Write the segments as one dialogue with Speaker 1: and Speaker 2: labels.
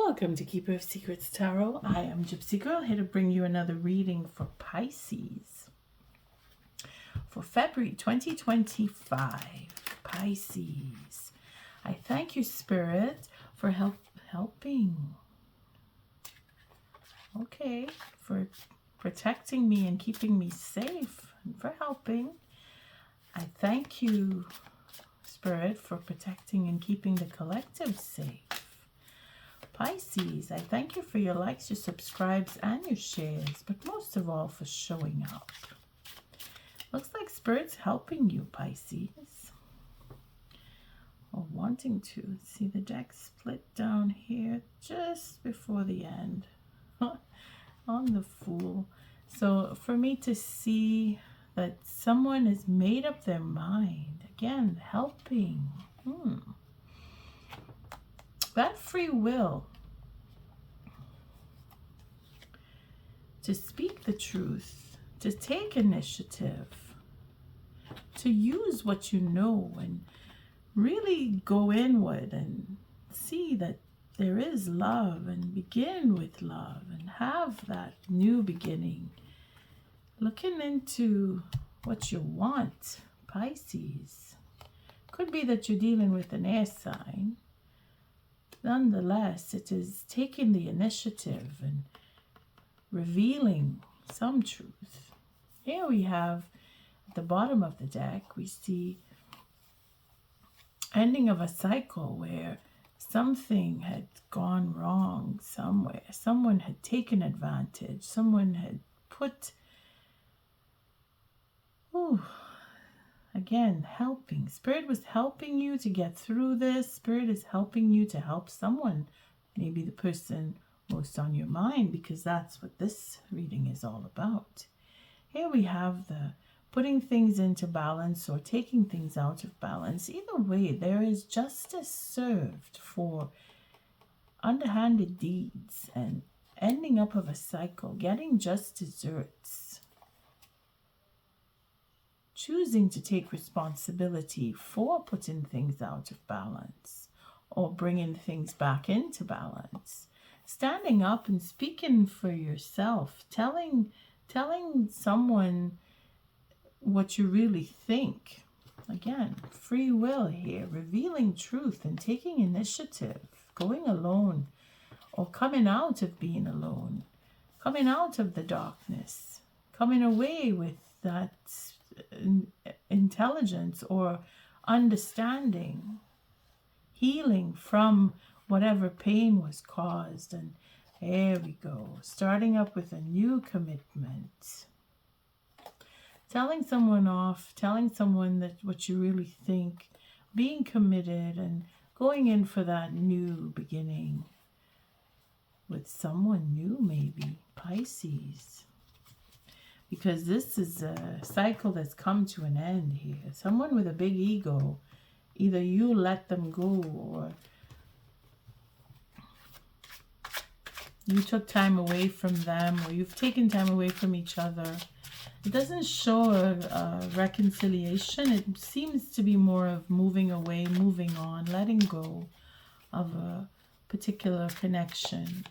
Speaker 1: Welcome to Keeper of Secrets Tarot. I am Gypsy Girl, here to bring you another reading for Pisces for February 2025. Pisces, I thank you, Spirit, for helping. Okay, for protecting me and keeping me safe, and for helping. I thank you, Spirit, for protecting and keeping the collective safe. Pisces, I thank you for your likes, your subscribes, and your shares, but most of all for showing up. Looks like Spirit's helping you, Pisces, or wanting to. See the deck split down here just before the end on the Fool. So for me to see that someone has made up their mind, again, helping. That free will to speak the truth, to take initiative, to use what you know and really go inward and see that there is love and begin with love and have that new beginning. Looking into what you want, Pisces. Could be that you're dealing with an air sign. Nonetheless, it is taking the initiative and revealing some truth. Here we have, at the bottom of the deck, we see ending of a cycle where something had gone wrong somewhere. Someone had taken advantage. Someone had put, again, helping. Spirit was helping you to get through this. Spirit is helping you to help someone. Maybe the person most on your mind, because that's what this reading is all about. Here we have the putting things into balance or taking things out of balance. Either way, there is justice served for underhanded deeds and ending up of a cycle, getting just desserts. Choosing to take responsibility for putting things out of balance or bringing things back into balance. Standing up and speaking for yourself, telling someone what you really think. Again, free will here, revealing truth and taking initiative, going alone or coming out of being alone, coming out of the darkness, coming away with that intelligence or understanding, healing from whatever pain was caused. And there we go, starting up with a new commitment, telling someone off, telling someone that what you really think, being committed and going in for that new beginning with someone new, maybe Pisces. Because this is a cycle that's come to an end here. Someone with a big ego, either you let them go or you took time away from them, or you've taken time away from each other. It doesn't show a reconciliation. It seems to be more of moving away, moving on, letting go of a particular connection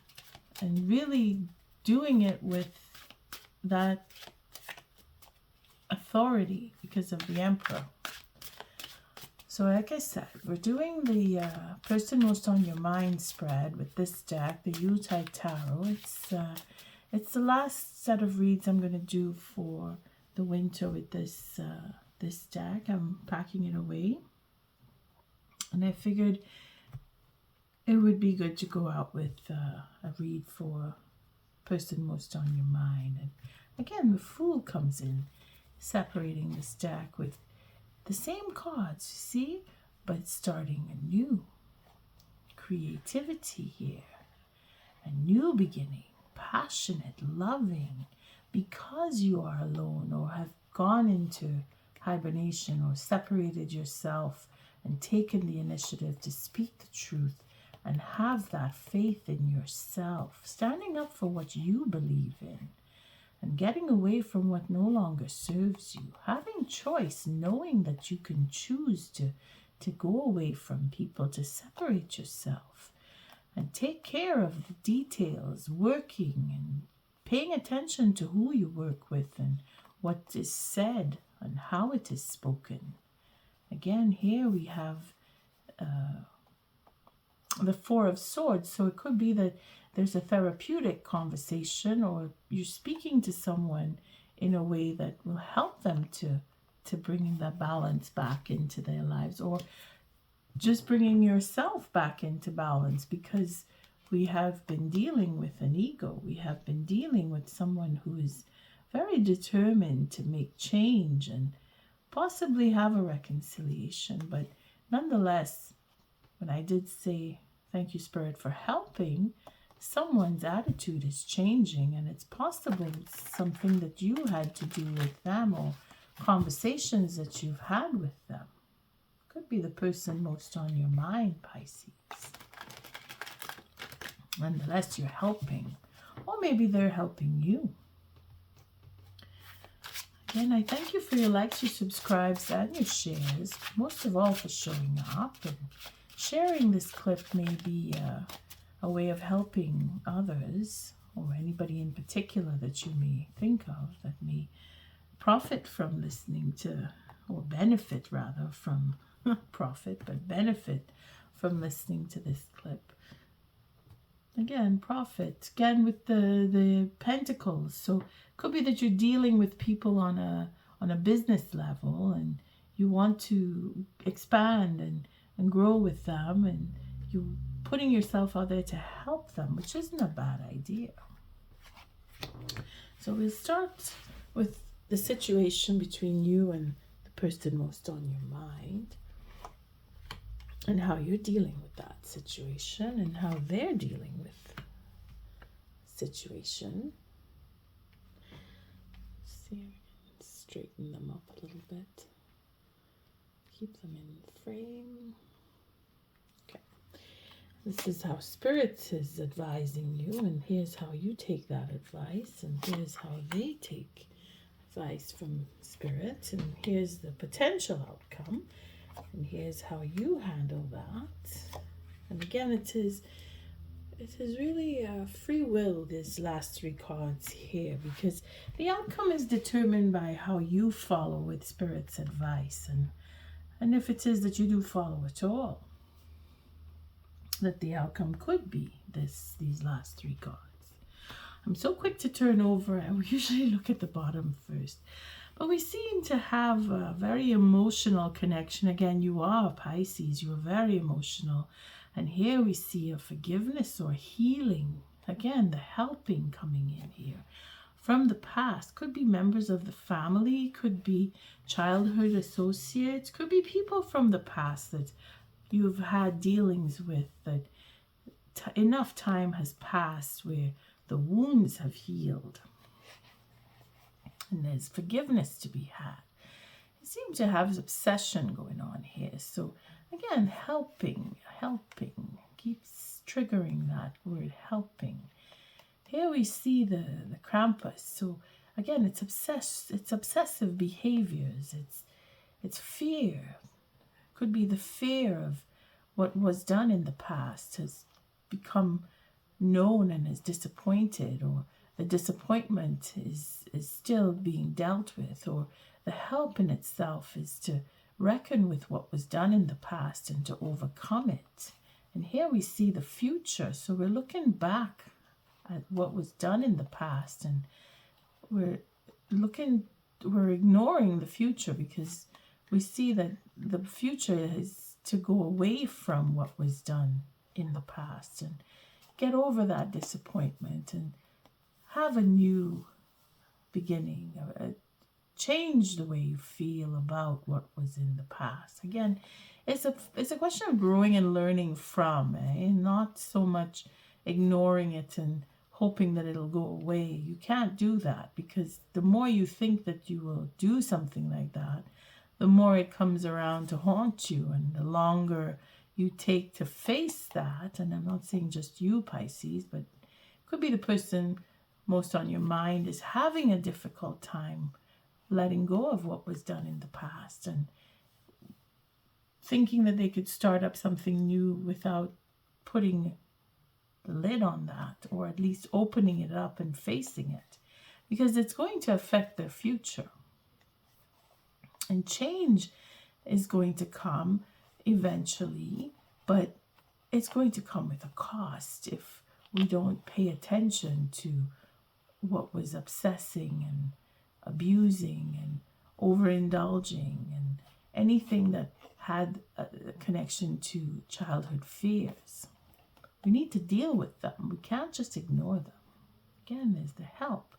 Speaker 1: and really doing it with that authority because of the Emperor. So like I said, we're doing the person most on your mind spread with this deck, the YuletideTarot. It's the last set of reads I'm going to do for the winter with this this deck. I'm packing it away, and I figured it would be good to go out with a read for person most on your mind. And again, the Fool comes in, separating this deck with the same cards, you see, but starting anew. Creativity here, a new beginning, passionate, loving, because you are alone or have gone into hibernation or separated yourself and taken the initiative to speak the truth and have that faith in yourself, standing up for what you believe in and getting away from what no longer serves you, having choice, knowing that you can choose to go away from people, to separate yourself, and take care of the details, working and paying attention to who you work with and what is said and how it is spoken. Again, here we have the Four of Swords, so it could be that there's a therapeutic conversation, or you're speaking to someone in a way that will help them to bring the balance back into their lives, or just bringing yourself back into balance, because we have been dealing with an ego. We have been dealing with someone who is very determined to make change and possibly have a reconciliation. But nonetheless, when I did say, thank you, Spirit, for helping, someone's attitude is changing, and it's possible it's something that you had to do with them, or conversations that you've had with them. Could be the person most on your mind, Pisces. Nonetheless, you're helping, or maybe they're helping you. Again, I thank you for your likes, your subscribes, and your shares. Most of all, for showing up and sharing this clip. May be a way of helping others, or anybody in particular that you may think of that may profit from listening to, or benefit rather from, not profit, but benefit from listening to this clip. Again, profit, again with the pentacles. So it could be that you're dealing with people on a business level, and you want to expand and grow with them, and you putting yourself out there to help them, which isn't a bad idea. So we'll start with the situation between you and the person most on your mind, and how you're dealing with that situation, and how they're dealing with the situation. See, I can straighten them up a little bit. Keep them in frame. Okay. This is how Spirit is advising you, and here's how you take that advice, and here's how they take advice from Spirit, and here's the potential outcome, and here's how you handle that. And again, it is really free will, these last three cards here, because the outcome is determined by how you follow with Spirit's advice, and if it is that you do follow at all, that the outcome could be these last three cards. I'm so quick to turn over, and we usually look at the bottom first. But we seem to have a very emotional connection. Again, you are Pisces, you are very emotional. And here we see a forgiveness or healing. Again, the helping coming in here. From the past, could be members of the family, could be childhood associates, could be people from the past that you've had dealings with, that enough time has passed where the wounds have healed. And there's forgiveness to be had. You seem to have obsession going on here. So again, helping, keeps triggering that word, helping. Here we see the Krampus. So again, it's obsessive behaviors. It's fear. Could be the fear of what was done in the past has become known and is disappointed, or the disappointment is still being dealt with, or the help in itself is to reckon with what was done in the past and to overcome it. And here we see the future. So we're looking back at what was done in the past, and we're ignoring the future, because we see that the future is to go away from what was done in the past and get over that disappointment and have a new beginning, change the way you feel about what was in the past. Again, it's a question of growing and learning from, not so much ignoring it and hoping that it'll go away. You can't do that, because the more you think that you will do something like that, the more it comes around to haunt you, and the longer you take to face that. And I'm not saying just you, Pisces, but it could be the person most on your mind is having a difficult time letting go of what was done in the past, and thinking that they could start up something new without putting the lid on that, or at least opening it up and facing it, because it's going to affect their future. And change is going to come eventually, but it's going to come with a cost if we don't pay attention to what was obsessing and abusing and overindulging and anything that had a connection to childhood fears. We need to deal with them. We can't just ignore them. Again, there's the help.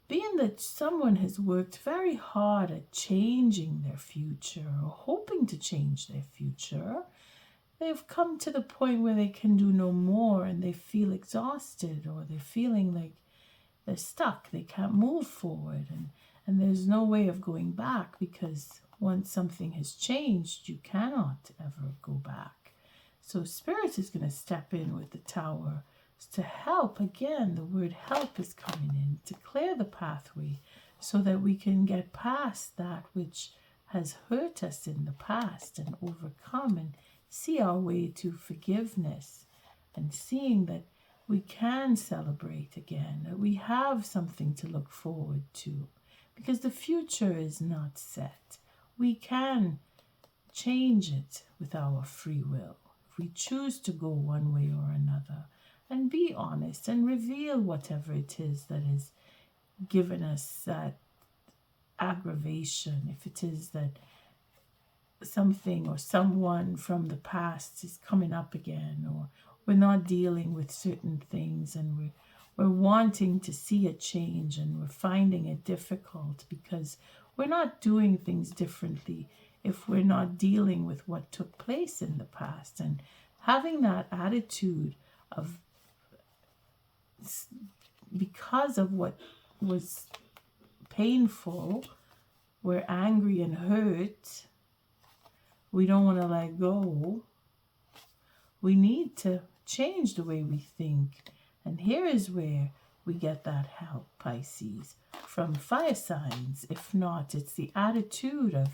Speaker 1: Being that someone has worked very hard at changing their future or hoping to change their future, they've come to the point where they can do no more and they feel exhausted, or they're feeling like they're stuck. They can't move forward, and there's no way of going back, because once something has changed, you cannot ever go back. So Spirit is going to step in with the Tower to help. Again, the word help is coming in to clear the pathway so that we can get past that which has hurt us in the past and overcome and see our way to forgiveness, and seeing that we can celebrate again, that we have something to look forward to, because the future is not set. We can change it with our free will if we choose to go one way or another, and be honest and reveal whatever it is that has given us that aggravation. If it is that something or someone from the past is coming up again, or we're not dealing with certain things and we're wanting to see a change and we're finding it difficult because we're not doing things differently if we're not dealing with what took place in the past. And having that attitude of, because of what was painful, we're angry and hurt, we don't want to let go. We need to change the way we think. And here is where we get that help, Pisces, from fire signs. If not, it's the attitude of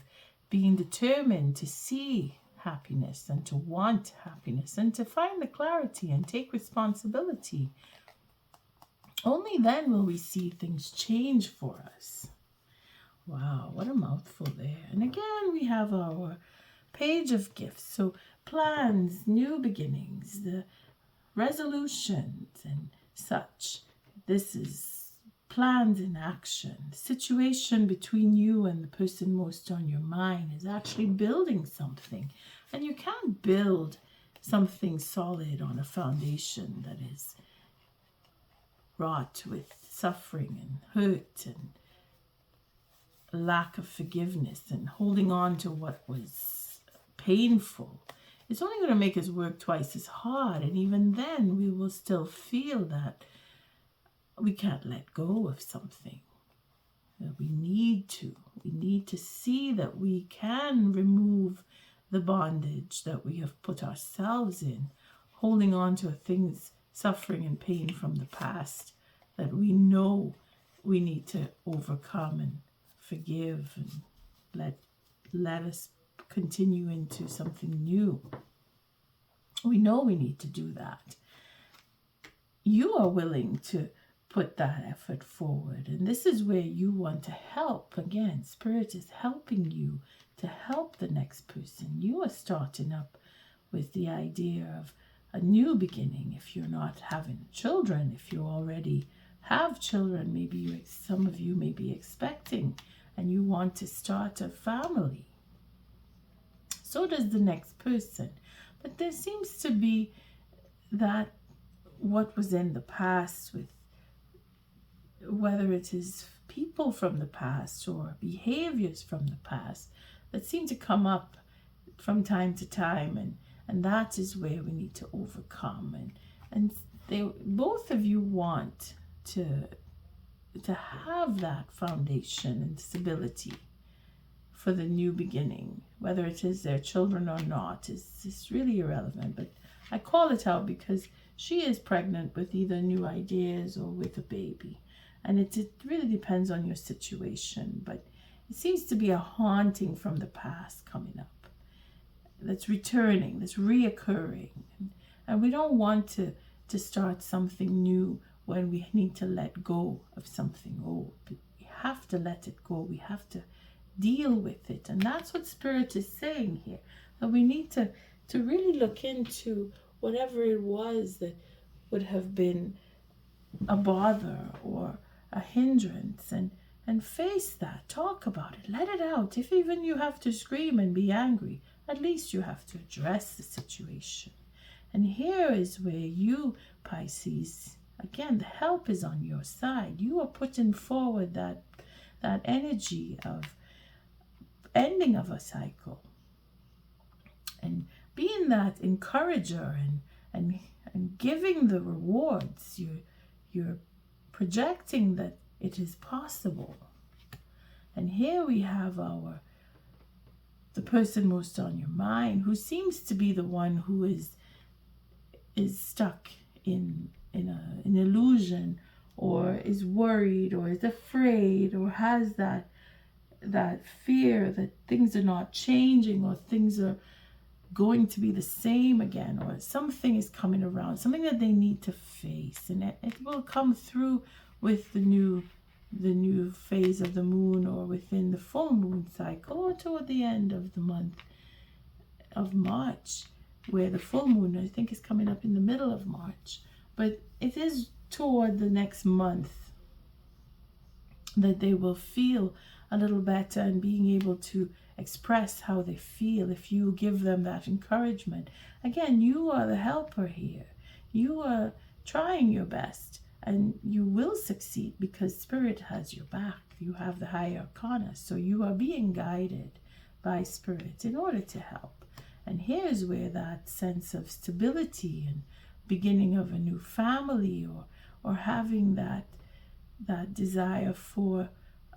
Speaker 1: being determined to see happiness and to want happiness and to find the clarity and take responsibility. Only then will we see things change for us. Wow, what a mouthful there. And again, we have our Page of Gifts. So plans, new beginnings, the resolutions and such. This is plans in action. The situation between you and the person most on your mind is actually building something. And you can't build something solid on a foundation that is wrought with suffering and hurt and lack of forgiveness and holding on to what was painful. It's only going to make us work twice as hard, and even then we will still feel that we can't let go of something. That we need to see that we can remove the bondage that we have put ourselves in, holding on to things, suffering and pain from the past that we know we need to overcome and forgive and let us continue into something new. We know we need to do that. You are willing to put that effort forward, and this is where you want to help. Again, Spirit is helping you to help the next person. You are starting up with the idea of a new beginning. If you're not having children, if you already have children, maybe some of you may be expecting and you want to start a family. So does the next person. But there seems to be that what was in the past, with whether it is people from the past or behaviors from the past, that seem to come up from time to time, and that is where we need to overcome. And both of you want to have that foundation and stability for the new beginning. Whether it is their children or not is really irrelevant, but I call it out because she is pregnant with either new ideas or with a baby, and it really depends on your situation. But it seems to be a haunting from the past coming up, that's returning, that's reoccurring, and we don't want to to start something new when we need to let go of something old. But we have to let it go. We have to deal with it. And that's what Spirit is saying here. That we need to really look into whatever it was that would have been a bother or a hindrance, and face that. Talk about it. Let it out. If even you have to scream and be angry, at least you have to address the situation. And here is where you, Pisces, again, the help is on your side. You are putting forward that energy of ending of a cycle and being that encourager and giving the rewards. You're projecting that it is possible. And here we have the person most on your mind, who seems to be the one who is stuck in an illusion, or is worried, or is afraid, or has that fear that things are not changing, or things are going to be the same again, or something is coming around, something that they need to face. And it will come through with the new phase of the moon, or within the full moon cycle, or toward the end of the month of March, where the full moon, I think, is coming up in the middle of March. But it is toward the next month that they will feel a little better and being able to express how they feel if you give them that encouragement. Again, you are the helper here. You are trying your best, and you will succeed because Spirit has your back. You have the higher arcana, so you are being guided by Spirit in order to help. And here's where that sense of stability and beginning of a new family, or having that desire for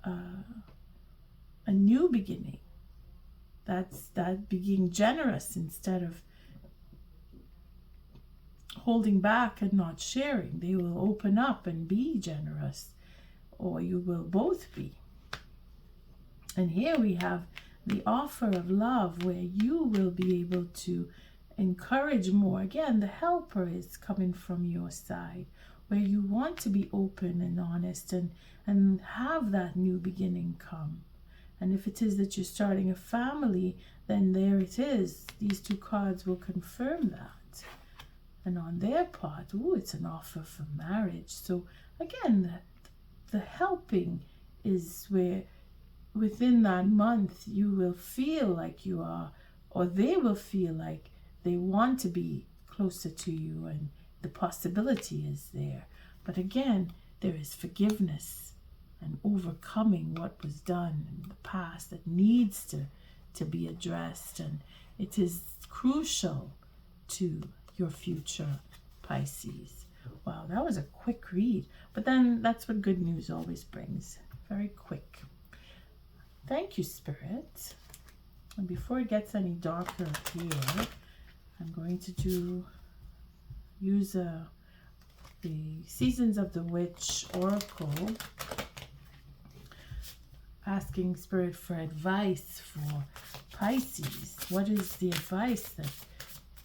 Speaker 1: a new beginning, that being generous instead of holding back and not sharing. They will open up and be generous, or you will both be. And here we have the offer of love, where you will be able to encourage more. Again, the helper is coming from your side, where you want to be open and honest and have that new beginning come. And if it is that you're starting a family, then there it is. These two cards will confirm that. And on their part, it's an offer for marriage. So again, the helping is where within that month you will feel like you are, or they will feel like they want to be closer to you, and the possibility is there. But again, there is forgiveness and overcoming what was done in the past that needs to be addressed. And it is crucial to your future, Pisces. Wow, that was a quick read. But then that's what good news always brings. Very quick. Thank you, Spirit. And before it gets any darker here, I'm going to use the Seasons of the Witch Oracle, asking Spirit for advice for Pisces. What is the advice that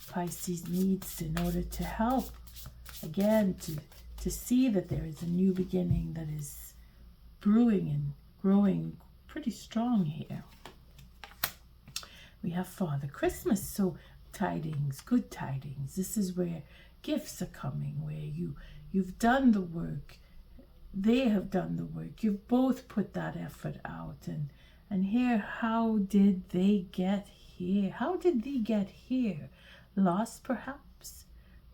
Speaker 1: Pisces needs in order to help, again, to see that there is a new beginning that is brewing and growing pretty strong here? We have Father Christmas, so tidings, good tidings. This is where gifts are coming, where you've done the work, they have done the work, you've both put that effort out. And here, how did they get here? How did they get here? Lost, perhaps?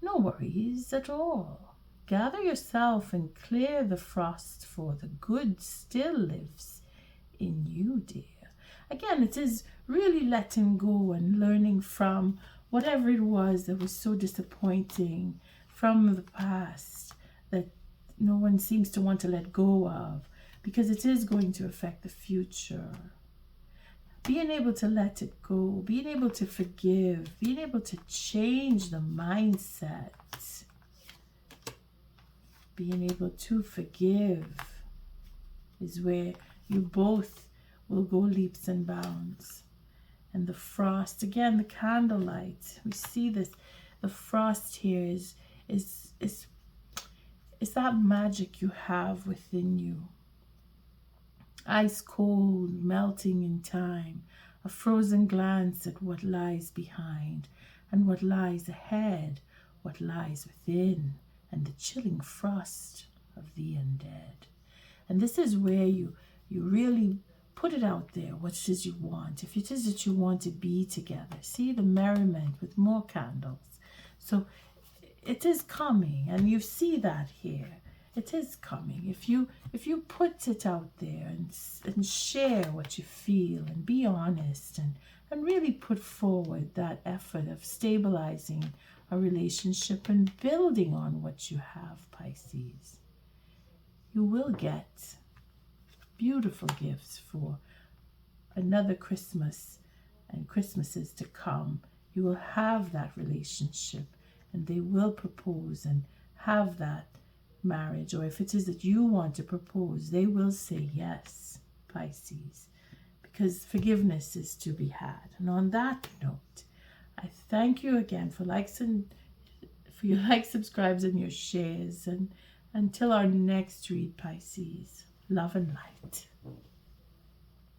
Speaker 1: No worries at all. Gather yourself and clear the frost, for the good still lives in you, dear. Again, it is really letting go and learning from whatever it was that was so disappointing from the past that no one seems to want to let go of, because it is going to affect the future. Being able to let it go, being able to forgive, being able to change the mindset, being able to forgive is where you both will go leaps and bounds. And the frost, again, the candlelight, we see this, the frost here is is that magic you have within you. Ice cold, melting in time, a frozen glance at what lies behind and what lies ahead, what lies within, and the chilling frost of the undead. And this is where you really put it out there, what it is you want. If it is that you want to be together, see the merriment with more candles. So it is coming, and you see that here. It is coming. If you put it out there and share what you feel and be honest and really put forward that effort of stabilizing a relationship and building on what you have, Pisces, you will get beautiful gifts for another Christmas and Christmases to come. You will have that relationship, and they will propose and have that marriage. Or if it is that you want to propose, they will say yes, Pisces, because forgiveness is to be had. And on that note, I thank you again for your likes, subscribes, and your shares. And until our next read, Pisces, love and light.